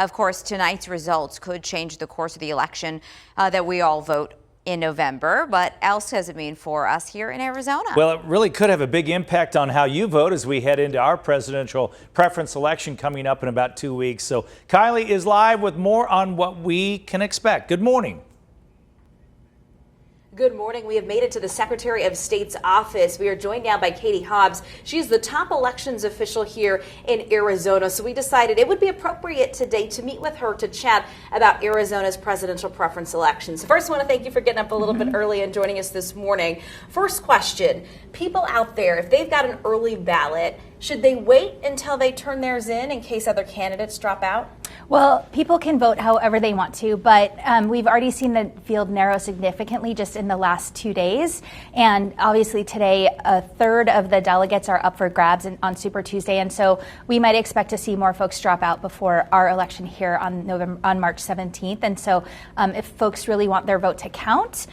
Of course, tonight's results could change the course of the election that we all vote in November. But else does it mean for us here in Arizona? Well, it really could have a big impact on how you vote as we head into our presidential preference election coming up in about 2 weeks. So Kylie is live with more on what we can expect. Good morning. Good morning. We have made it to the Secretary of State's office. We are joined now by Katie Hobbs. She's the top elections official here in Arizona. So we decided it would be appropriate today to meet with her to chat about Arizona's presidential preference elections. First, I want to thank you for getting up a little bit early and joining us this morning. First question, people out there, if they've got an early ballot, should they wait until they turn theirs in case other candidates drop out? Well, people can vote however they want to, but we've already seen the field narrow significantly just in the last 2 days. And obviously today, a third of the delegates are up for grabs on Super Tuesday. And so we might expect to see more folks drop out before our election here on March 17th. And so if folks really want their vote to count,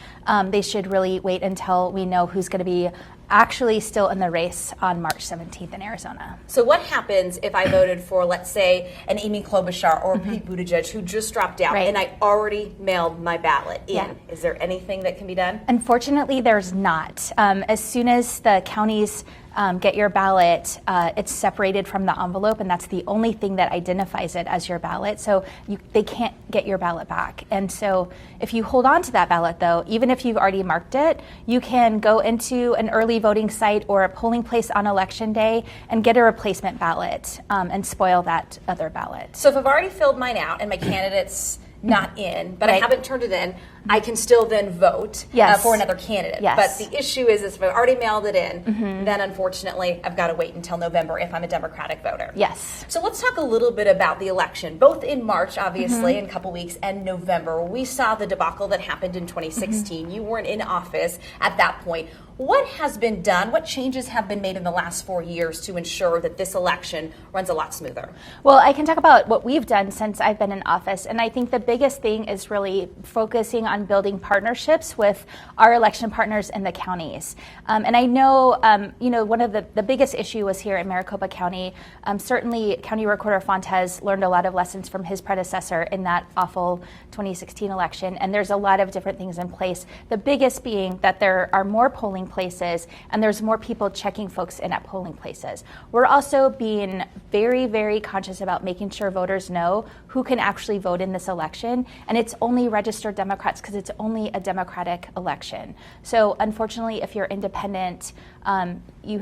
they should really wait until we know who's going to be actually still in the race on March 17th in Arizona. So what happens if I voted for, let's say, an Amy Klobuchar or Pete Buttigieg who just dropped out and I already mailed my ballot in? Yeah. Is there anything that can be done? Unfortunately, there's not. As soon as the counties get your ballot, it's separated from the envelope, and that's the only thing that identifies it as your ballot. So they can't get your ballot back. And so if you hold on to that ballot, though, even if you've already marked it, you can go into an early voting site or a polling place on election day and get a replacement ballot and spoil that other ballot. So if I've already filled mine out and my candidate's not in, but I haven't turned it in, I can still then vote for another candidate. Yes. But the issue is if I've already mailed it in, then unfortunately I've got to wait until November if I'm a Democratic voter. Yes. So let's talk a little bit about the election, both in March, obviously, in a couple weeks, and November. We saw the debacle that happened in 2016. You weren't in office at that point. What has been done? What changes have been made in the last 4 years to ensure that this election runs a lot smoother? Well, I can talk about what we've done since I've been in office, and I think the biggest thing is really focusing on building partnerships with our election partners in the counties. And I know, one of the biggest issue was here in Maricopa County. Certainly, County Recorder Fontes learned a lot of lessons from his predecessor in that awful 2016 election, and there's a lot of different things in place. The biggest being that there are more polling places and there's more people checking folks in at polling places. We're also being very, very conscious about making sure voters know who can actually vote in this election, and it's only registered Democrats because it's only a Democratic election. So unfortunately, if you're independent, you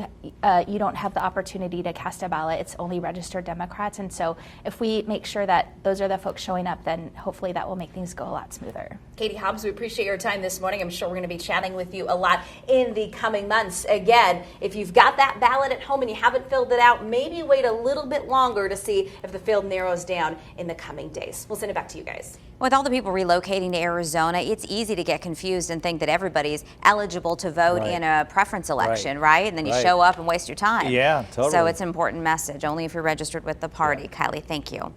don't have the opportunity to cast a ballot. It's only registered Democrats, and so if we make sure that those are the folks showing up, then hopefully that will make things go a lot smoother. Katie Hobbs, we appreciate your time this morning. I'm sure we're going to be chatting with you a lot in the coming months. Again, if you've got that ballot at home and you haven't filled it out, maybe wait a little bit longer to see if the field narrows down in the coming days. We'll send it back to you guys. With all the people relocating to Arizona, it's easy to get confused and think that everybody's eligible to vote in a preference election, right? And then you show up and waste your time. Yeah, totally. So it's an important message, only if you're registered with the party. Kylie, thank you.